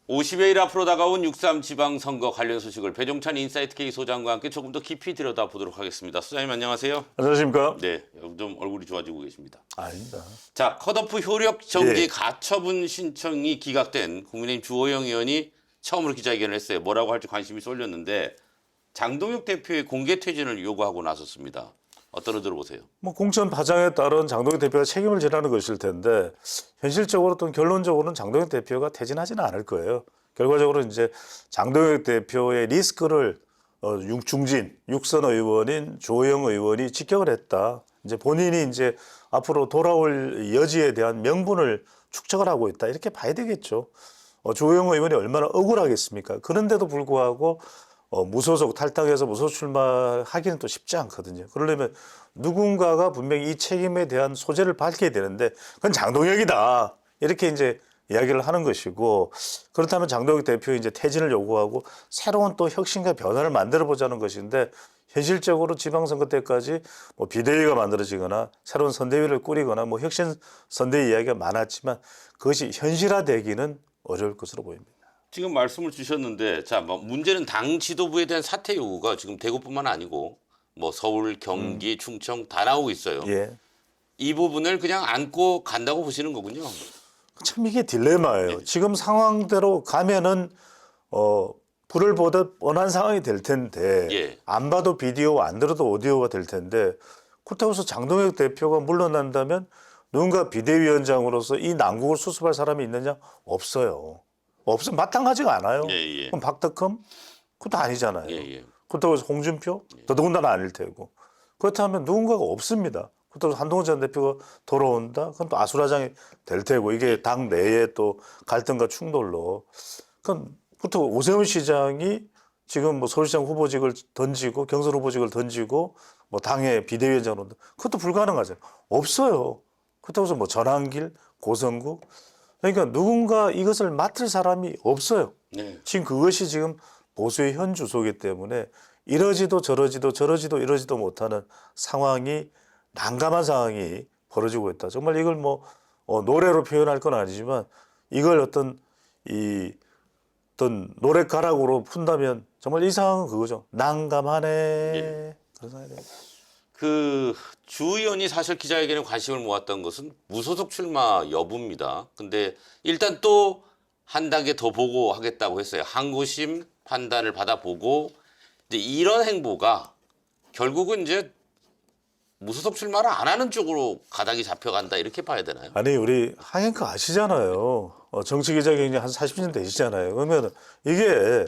50여일 앞으로 다가온 6.3 지방선거 관련 소식을 배종찬 인사이트 K 소장과 함께 조금 더 깊이 들여다보도록 하겠습니다. 소장님 안녕하세요. 안녕하십니까? 네, 좀 얼굴이 좋아지고 계십니다. 아닙니다. 자, 컷오프 효력 정지 예. 가처분 신청이 기각된 국민의힘 주호영 의원이 처음으로 기자회견을 했어요. 뭐라고 할지 관심이 쏠렸는데 장동혁 대표의 공개 퇴진을 요구하고 나섰습니다. 어떤 들어보세요. 뭐 공천 파장에 따른 장동혁 대표가 책임을 지라는 것일 텐데 현실적으로 또는 결론적으로는 장동혁 대표가 퇴진하지는 않을 거예요. 결과적으로 이제 장동혁 대표의 리스크를 중진 육선 의원인 주호영 의원이 직격을 했다. 이제 본인이 이제 앞으로 돌아올 여지에 대한 명분을 축적을 하고 있다. 이렇게 봐야 되겠죠. 주호영 의원이 얼마나 억울하겠습니까? 그런데도 불구하고 무소속 탈당해서 무소속 출마하기는 또 쉽지 않거든요. 그러려면 누군가가 분명히 이 책임에 대한 소재를 밝혀야 되는데 그건 장동혁이다. 이렇게 이제 이야기를 하는 것이고 그렇다면 장동혁 대표 이제 퇴진을 요구하고 새로운 또 혁신과 변화를 만들어 보자는 것인데 현실적으로 지방선거 때까지 뭐 비대위가 만들어지거나 새로운 선대위를 꾸리거나 뭐 혁신 선대위 이야기가 많았지만 그것이 현실화되기는 어려울 것으로 보입니다. 지금 말씀을 주셨는데 자, 뭐 문제는 당 지도부에 대한 사퇴 요구가 지금 대구뿐만 아니고 뭐 서울, 경기, 충청 다 나오고 있어요. 예. 이 부분을 그냥 안고 간다고 보시는 거군요. 참 이게 딜레마예요. 지금 상황대로 가면은 불을 보듯 뻔한 상황이 될 텐데 예. 안 봐도 비디오, 안 들어도 오디오가 될 텐데 그렇다고 해서 장동혁 대표가 물러난다면 누군가 비대위원장으로서 이 난국을 수습할 사람이 있느냐? 없어요. 없으면 마땅하지가 않아요. 예, 예. 그럼 박덕흠? 그것도 아니잖아요. 예, 예. 그렇다고 해서 홍준표? 더더군다나 아닐 테고. 그렇다면 누군가가 없습니다. 그렇다고 해서 한동훈 전 대표가 돌아온다? 그건 또 아수라장이 될 테고 이게 당 내에 또 갈등과 충돌로. 그건 그렇다고 오세훈 시장이 지금 뭐 서울시장 후보직을 던지고 경선 후보직을 던지고 뭐 당의 비대위원장으로 그것도 불가능하죠. 없어요. 그렇다고 해서 뭐 전환길, 고성구 그러니까 누군가 이것을 맡을 사람이 없어요. 네. 지금 그것이 지금 보수의 현 주소이기 때문에 이러지도 저러지도 이러지도 못하는 상황이 난감한 상황이 벌어지고 있다. 정말 이걸 뭐 노래로 표현할 건 아니지만 이걸 어떤 노랫가락으로 푼다면 정말 이 상황은 그거죠. 난감하네. 예. 그런 상황이 돼요. 그 주 의원이 사실 기자회견에 관심을 모았던 것은 무소속 출마 여부입니다. 근데 일단 또 한 단계 더 보고 하겠다고 했어요. 항고심 판단을 받아보고 근데 이런 행보가 결국은 이제 무소속 출마를 안 하는 쪽으로 가닥이 잡혀간다 이렇게 봐야 되나요? 아니 우리 하앵커 아시잖아요. 정치 기자 경력이 한 40년 되시잖아요. 그러면 이게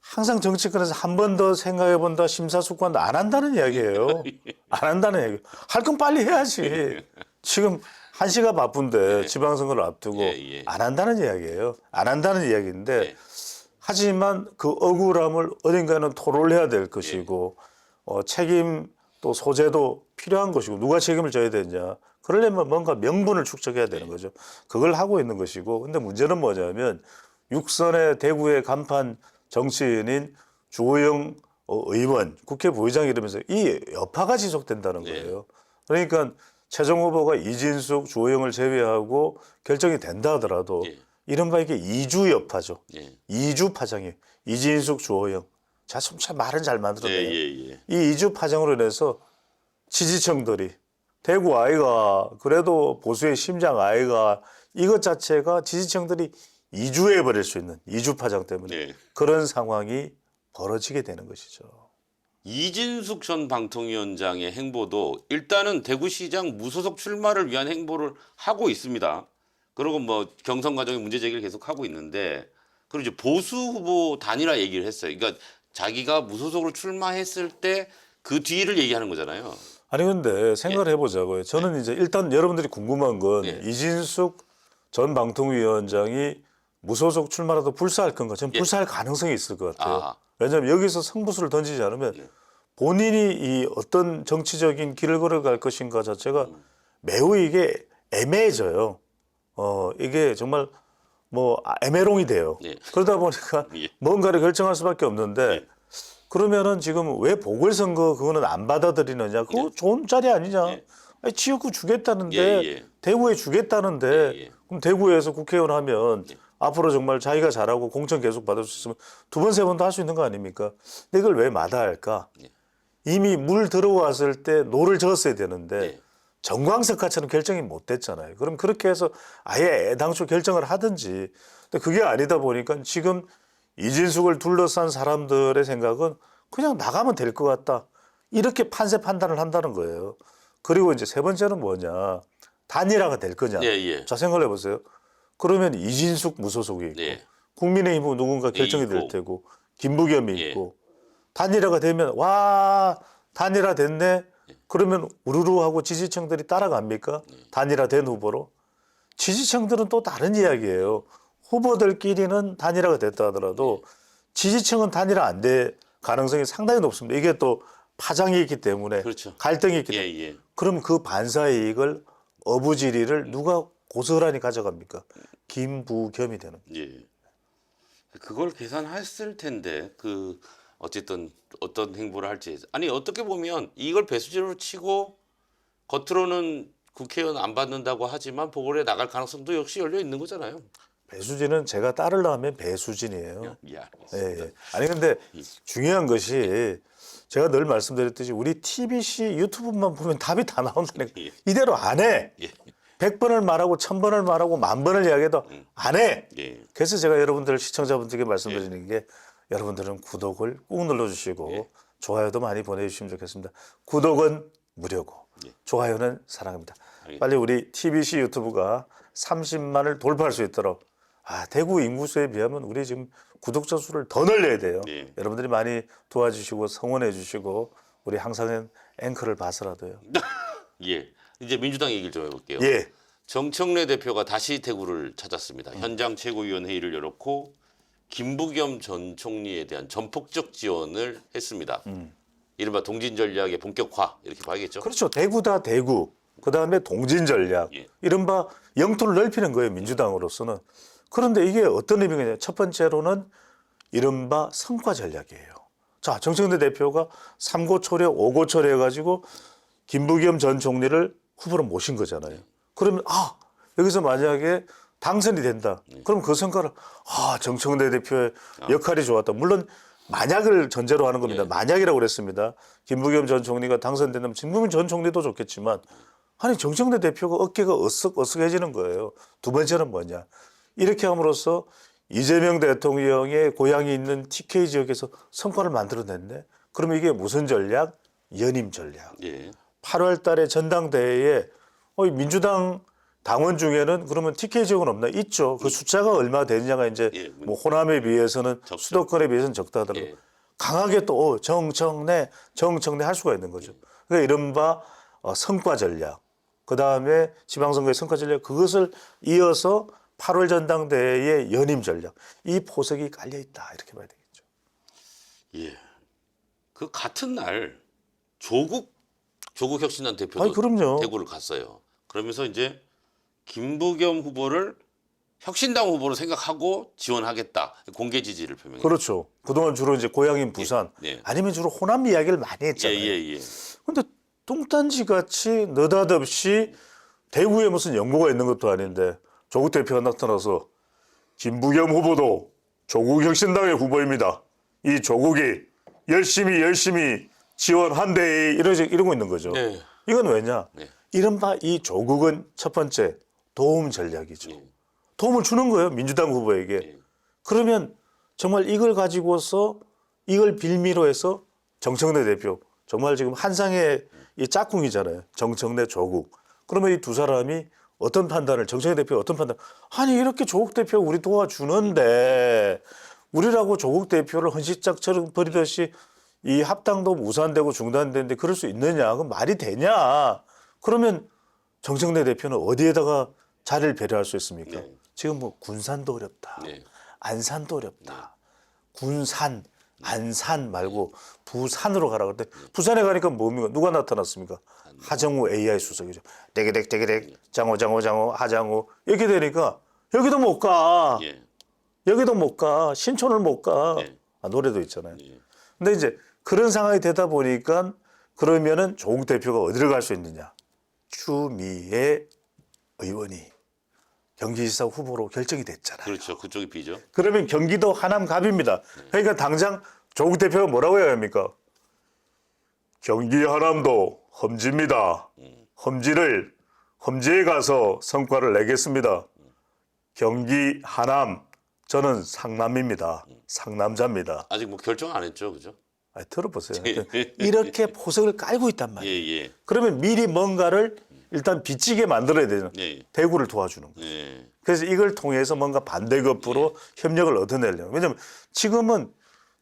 항상 정치권에서 한 번 더 생각해 본다 심사숙고한다 안 한다는 이야기예요. 안 한다는 얘기. 할 건 빨리 해야지. 지금 한시가 바쁜데 지방선거를 앞두고 예. 안 한다는 이야기예요. 안 한다는 이야기인데 예. 하지만 그 억울함을 어딘가는 토로를 해야 될 것이고 책임 또 소재도 필요한 것이고 누가 책임을 져야 되느냐. 그러려면 뭔가 명분을 축적해야 되는 거죠. 그걸 하고 있는 것이고 근데 문제는 뭐냐면 육선의 대구의 간판 정치인인 주호영 의원 국회 부의장 이러면서 이 여파가 지속된다는 거예요. 그러니까 최종 후보가 이진숙, 주호영을 제외하고 결정이 된다 하더라도 이른바 이게 이주 여파죠. 이주 파장이에요. 이진숙, 주호영. 자, 참 말은 잘 만들었네요. 이 이주 파장으로 인해서 지지층들이 대구 아이가 그래도 보수의 심장 아이가 이것 자체가 지지층들이 이주해 버릴 수 있는 이주 파장 때문에 그런 상황이 벌어지게 되는 것이죠. 이진숙 전 방통위원장의 행보도 일단은 대구시장 무소속 출마를 위한 행보를 하고 있습니다. 그리고 뭐 경선 과정에 문제 제기를 계속 하고 있는데 그리고 이제 보수 후보 단일화 얘기를 했어요. 그러니까 자기가 무소속으로 출마했을 때 그 뒤를 얘기하는 거잖아요. 아니 근데 생각을 해보자고요. 저는 이제 일단 여러분들이 궁금한 건 이진숙 전 방통위원장이 무소속 출마라도 불사할 건가? 저는 불사할 가능성이 있을 것 같아요. 왜냐하면 여기서 승부수를 던지지 않으면 본인이 이 어떤 정치적인 길을 걸어갈 것인가 자체가 매우 이게 애매해져요. 이게 정말 뭐 애매롱이 돼요. 그러다 보니까 뭔가를 결정할 수밖에 없는데 그러면은 지금 왜 보궐선거 그거는 안 받아들이느냐? 그거 좋은 자리 아니냐? 아니, 지역구 주겠다는데 대구에 주겠다는데 그럼 대구에서 국회의원 하면 앞으로 정말 자기가 잘하고 공천 계속 받을 수 있으면 두 번, 세 번도 할 수 있는 거 아닙니까? 근데 이걸 왜 마다할까? 이미 물 들어왔을 때 노를 저었어야 되는데 네. 정광석화처럼 결정이 못 됐잖아요. 그럼 그렇게 해서 아예 애당초 결정을 하든지. 근데 그게 아니다 보니까 지금 이진숙을 둘러싼 사람들의 생각은 그냥 나가면 될 것 같다. 이렇게 판세 판단을 한다는 거예요. 그리고 이제 세 번째는 뭐냐. 단일화가 될 거냐. 예, 예. 자, 생각을 해보세요. 그러면 이진숙 무소속이 있고 예. 국민의힘은 누군가 결정이 있고. 될 테고 김부겸이 예. 있고 단일화가 되면 와 단일화 됐네. 그러면 우르르 하고 지지층들이 따라갑니까? 단일화된 후보로. 지지층들은 또 다른 이야기예요. 후보들끼리는 단일화가 됐다 하더라도 지지층은 단일화 안 될 가능성이 상당히 높습니다. 이게 또 파장이 있기 때문에 그렇죠. 갈등이 있기 예, 때문에. 예. 그럼 그 반사의 이익을 어부지리를 누가 고스란히 가져갑니까? 김부겸이 되는. 예. 그걸 계산했을 텐데 그 어쨌든 어떤 행보를 할지 아니 어떻게 보면 이걸 배수진으로 치고 겉으로는 국회의원 안 받는다고 하지만 보궐에 나갈 가능성도 역시 열려 있는 거잖아요. 배수진은 제가 따르려면 배수진이에요. 예, 예, 예. 아니 근데 중요한 것이 제가 늘 말씀드렸듯이 우리 TBC 유튜브만 보면 답이 다 나온다니까. 예. 이대로 안 해. 예. 100번을 말하고 1000번을 말하고 10,000번을 이야기해도 안 해. 예. 그래서 제가 여러분들 시청자분들께 말씀드리는 게 여러분들은 구독을 꾹 눌러주시고 좋아요도 많이 보내주시면 좋겠습니다. 구독은 무료고 좋아요는 사랑합니다. 빨리 우리 TBC 유튜브가 30만을 돌파할 수 있도록 대구 인구수에 비하면 우리 지금 구독자 수를 더 늘려야 돼요. 네. 여러분들이 많이 도와주시고 성원해 주시고 우리 항상 앵커를 봐서라도요. 예. 이제 민주당 얘기를 좀 해볼게요. 예. 정청래 대표가 다시 대구를 찾았습니다. 현장 최고위원 회의를 열었고 김부겸 전 총리에 대한 전폭적 지원을 했습니다. 이른바 동진 전략의 본격화 이렇게 봐야겠죠. 그렇죠. 대구다 대구. 그다음에 동진 전략. 예. 이른바 영토를 넓히는 거예요. 민주당으로서는. 그런데 이게 어떤 의미냐. 첫 번째로는 이른바 성과 전략이에요. 자, 정청래 대표가 3고 초려, 5고 초려 해가지고 김부겸 전 총리를 후보로 모신 거잖아요. 그러면 여기서 만약에 당선이 된다. 그럼 그 성과를 정청래 대표의 역할이 좋았다. 물론 만약을 전제로 하는 겁니다. 만약이라고 그랬습니다. 김부겸 전 총리가 당선된다면 김부겸 전 총리도 좋겠지만 아니 정청래 대표가 어깨가 어쓱어쓱해지는 거예요. 두 번째는 뭐냐. 이렇게 함으로써 이재명 대통령의 고향이 있는 TK 지역에서 성과를 만들어냈네. 그러면 이게 무슨 전략? 연임 전략. 예. 8월 달에 전당대회에 민주당 당원 중에는 그러면 TK 지역은 없나? 있죠. 그 숫자가 얼마 되느냐가 이제 뭐 호남에 비해서는 적죠. 수도권에 비해서는 적다 하더라도 예. 강하게 또 정청래 할 수가 있는 거죠. 그러니까 이른바 성과 전략. 그다음에 지방선거의 성과 전략 그것을 이어서 8월 전당대회의 연임 전략. 이 포석이 깔려 있다. 이렇게 봐야 되겠죠. 예. 그 같은 날 조국 혁신단 대표도 아니, 그럼요. 대구를 갔어요. 그러면서 이제 김부겸 후보를 혁신당 후보로 생각하고 지원하겠다. 공개 지지를 표명했어요. 그렇죠. 그동안 주로 이제 고향인 부산 예. 아니면 주로 호남 이야기를 많이 했잖아요. 예. 근데 뚱딴지 같이 느닷없이 대구에 무슨 연고가 있는 것도 아닌데 조국 대표가 나타나서 김부겸 후보도 조국 혁신당의 후보입니다. 이 조국이 열심히 지원한대 이러고 있는 거죠. 네. 이건 왜냐? 네. 이른바 이 조국은 첫 번째 도움 전략이죠. 예. 도움을 주는 거예요. 민주당 후보에게. 그러면 정말 이걸 가지고서 이걸 빌미로 해서 정청래 대표 정말 지금 한상의 이 짝꿍이잖아요. 정청래 조국. 그러면 이 두 사람이 어떤 판단을 정청래 대표 어떤 판단? 아니 이렇게 조국 대표 우리 도와주는데 우리라고 조국 대표를 헌시짝처럼 버리듯이 이 합당도 무산되고 중단되는데 그럴 수 있느냐? 그럼 말이 되냐? 그러면 정청래 대표는 어디에다가 자리를 배려할 수 있습니까? 네. 지금 뭐 군산도 어렵다. 네. 안산도 어렵다. 군산, 안산 말고 부산으로 가라 그랬더니 부산에 가니까 뭡니까? 누가 나타났습니까? 하정우 AI 수석이죠. 떼게댁 장호 하장우 이렇게 되니까 여기도 못 가. 예. 여기도 못 가. 신촌을 못 가. 네. 노래도 있잖아요. 예. 근데 이제 그런 상황이 되다 보니까 그러면은 조국 대표가 어디를 갈 수 있느냐? 추미애 의원이 경기지사 후보로 결정이 됐잖아요. 그렇죠. 그쪽이 B죠. 그러면 경기도 하남갑입니다. 그러니까 당장 조국 대표가 뭐라고 해야 합니까? 경기 하남도 험지입니다. 험지에 가서 성과를 내겠습니다. 경기 하남 저는 상남입니다. 상남자입니다. 아직 뭐 결정 안 했죠, 그죠? 아니, 들어보세요. 이렇게 포석을 깔고 있단 예, 말이에요. 예, 그러면 미리 뭔가를 일단 빚지게 만들어야 되잖아요. 예, 대구를 도와주는 거예요. 예, 그래서 이걸 통해서 뭔가 반대급부로 협력을 얻어내려고. 왜냐하면 지금은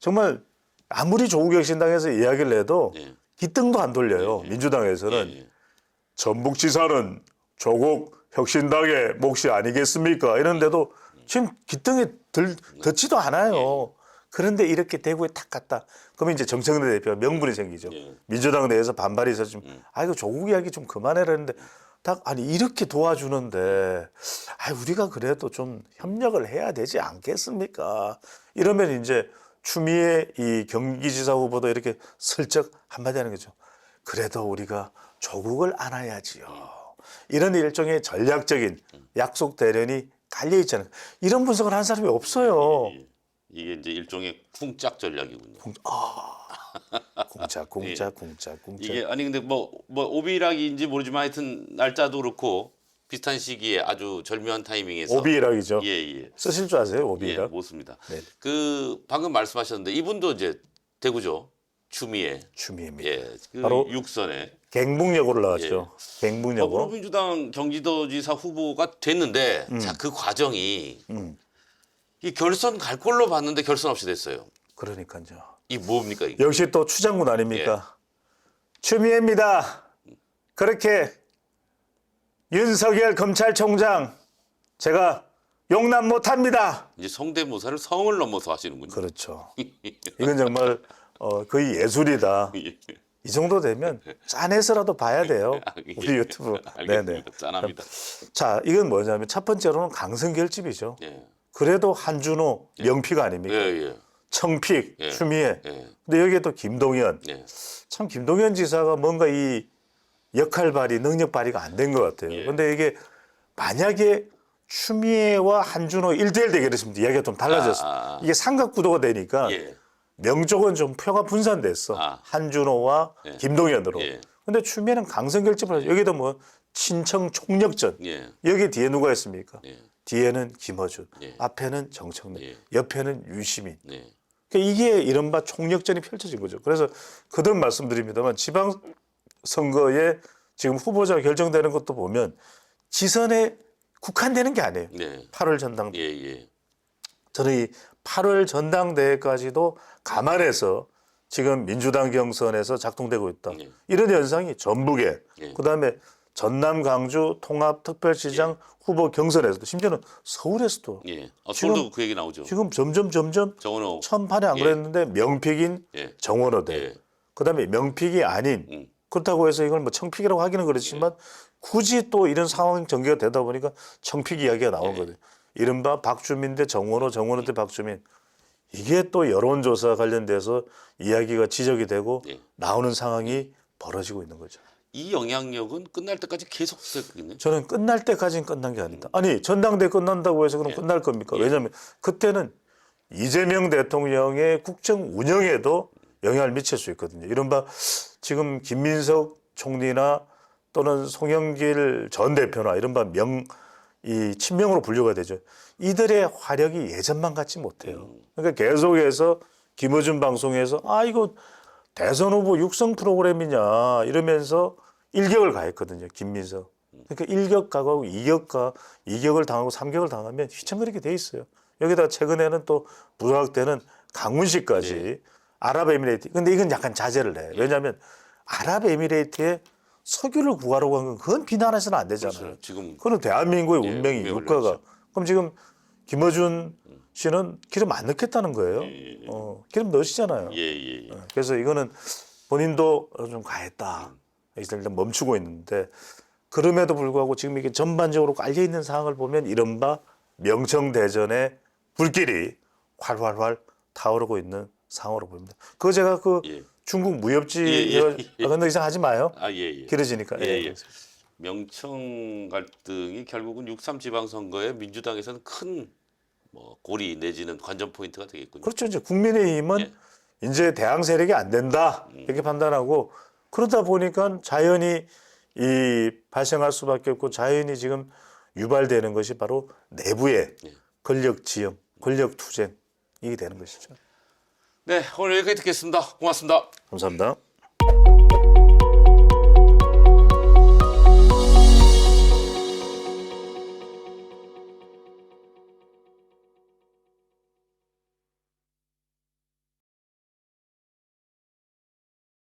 정말 아무리 조국혁신당에서 이야기를 해도 예, 기등도 안 돌려요. 민주당에서는. 예. 전북지사는 조국 혁신당의 몫이 아니겠습니까? 이런데도 지금 기등에 듣지도 않아요. 그런데 이렇게 대구에 탁 갔다. 그러면 이제 정청래 대표가 명분이 생기죠. 예. 민주당 내에서 반발이 있어서 좀, 이거 조국 이야기 좀 그만해라는데, 딱, 아니, 이렇게 도와주는데, 우리가 그래도 좀 협력을 해야 되지 않겠습니까? 이러면 이제 추미애 이 경기지사 후보도 이렇게 슬쩍 한마디 하는 거죠. 그래도 우리가 조국을 안아야지요. 이런 일종의 전략적인 약속 대련이 깔려 있잖아요. 이런 분석을 한 사람이 없어요. 이게 이제 일종의 쿵짝 전략이군요. 공짜. 이게 아니 근데 뭐 오비락인지 모르지만 하여튼 날짜도 그렇고 비슷한 시기에 아주 절묘한 타이밍에서 오비락이죠. 예. 쓰실 줄 아세요, 예, 오비락? 못 씁니다. 네. 그 방금 말씀하셨는데 이분도 이제 대구죠. 추미애. 추미애입니다. 예. 그 바로 육선에 갱북역으로 나왔죠. 갱북역으로. 더불어민주당 경기도지사 후보가 됐는데 자, 그 과정이 이 결선 갈 걸로 봤는데 결선 없이 됐어요. 그러니까요. 이 뭡니까 이게? 역시 또 추장군 아닙니까? 추미애입니다. 그렇게 윤석열 검찰총장 제가 용납 못합니다. 이제 성대모사를 성을 넘어서 하시는군요. 그렇죠. 이건 정말 거의 예술이다. 예. 이 정도 되면 짠해서라도 봐야 돼요. 우리 유튜브. 네네. 짠합니다. 자, 이건 뭐냐면 첫 번째로는 강성결집이죠. 예. 그래도 한준호 명피가 아닙니까? 예. 청픽, 예. 추미애. 예. 근데 여기에 또 김동연. 예. 참 김동연 지사가 뭔가 이 역할 발휘, 능력 발휘가 안 된 것 같아요. 예. 근데 이게 만약에 추미애와 한준호 1대1 대결했으면 이야기가 좀 달라졌어. 이게 삼각구도가 되니까 예. 명쪽은 좀 표가 분산됐어. 한준호와 예. 김동연으로. 예. 근데 추미애는 강성결집을 하죠. 여기도 뭐 친청 총력전. 예. 여기 뒤에 누가 있습니까? 예. 뒤에는 김어준, 예. 앞에는 정청래, 예. 옆에는 유시민. 예. 그러니까 이게 이른바 총력전이 펼쳐진 거죠. 그래서 거듭 말씀드립니다만 지방선거에 지금 후보자가 결정되는 것도 보면 지선에 국한되는 게 아니에요. 네. 8월 전당대회. 예. 저는 이 8월 전당대회까지도 감안해서 지금 민주당 경선에서 작동되고 있다. 예. 이런 현상이 전북에, 예. 그다음에 전남 강주 통합특별시장 후보 경선에서도 심지어는 서울에서도 예. 지금- 서울도 그 얘기 나오죠. 지금 점점 정원호. 처음판에 안 예. 그랬는데 명픽인 예. 정원호대, 예. 그다음에 명픽이 아닌 그렇다고 해서 이걸 뭐 청픽이라고 하기는 그렇지만 굳이 또 이런 상황 전개가 되다 보니까 청픽 이야기가 나오거든요. 이른바 박주민 대 정원호, 정원호 대 박주민. 이게 또 여론조사 관련돼서 이야기가 지적이 되고 예. 나오는 상황이 벌어지고 있는 거죠. 이 영향력은 끝날 때까지 계속 있겠네요. 저는 끝날 때까지는 끝난 게 아니다. 아니 전당대회 끝난다고 해서 그럼 끝날 겁니까? 왜냐하면 그때는 이재명 대통령의 국정 운영에도 영향을 미칠 수 있거든요. 이른바 지금 김민석 총리나 또는 송영길 전 대표나 이른바 이 친명으로 분류가 되죠. 이들의 화력이 예전만 같지 못해요. 그러니까 계속해서 김어준 방송에서 이거 대선 후보 육성 프로그램이냐 이러면서 일격을 가했거든요. 김민석. 그러니까 일격 가고 이격을 당하고 삼격을 당하면 휘청거리게 돼 있어요. 여기다가 최근에는 또 부각되는 강훈식까지 아랍에미레이트. 근데 이건 약간 자제를 해. 왜냐하면 아랍에미레이트에 석유를 구하려고 한 건 그건 비난해서는 안 되잖아요. 그렇죠. 지금 그건 대한민국의 예, 운명이 운명을 유가가. 내렸죠. 그럼 지금 김어준 씨는 기름 안 넣겠다는 거예요. 기름 넣으시잖아요. 예. 그래서 이거는 본인도 좀 가했다. 일단 멈추고 있는데 그럼에도 불구하고 지금 이게 전반적으로 깔려 있는 상황을 보면 이른바 명청대전의 불길이 활활활 타오르고 있는 상황으로 보입니다. 그거 제가 그 예. 중국 무협지 예. 건너 이상 하지 마요. 예. 길어지니까. 예. 명청 갈등이 결국은 6.3 지방선거에 민주당에서는 큰 뭐 고리 내지는 관전 포인트가 되겠군요. 그렇죠. 이제 국민의힘은 예. 이제 대항 세력이 안 된다 이렇게 판단하고 그러다 보니까 자연히 이 발생할 수밖에 없고 자연히 지금 유발되는 것이 바로 내부의 권력 지형, 권력 투쟁이 되는 것이죠. 네, 오늘 여기까지 듣겠습니다. 고맙습니다. 감사합니다.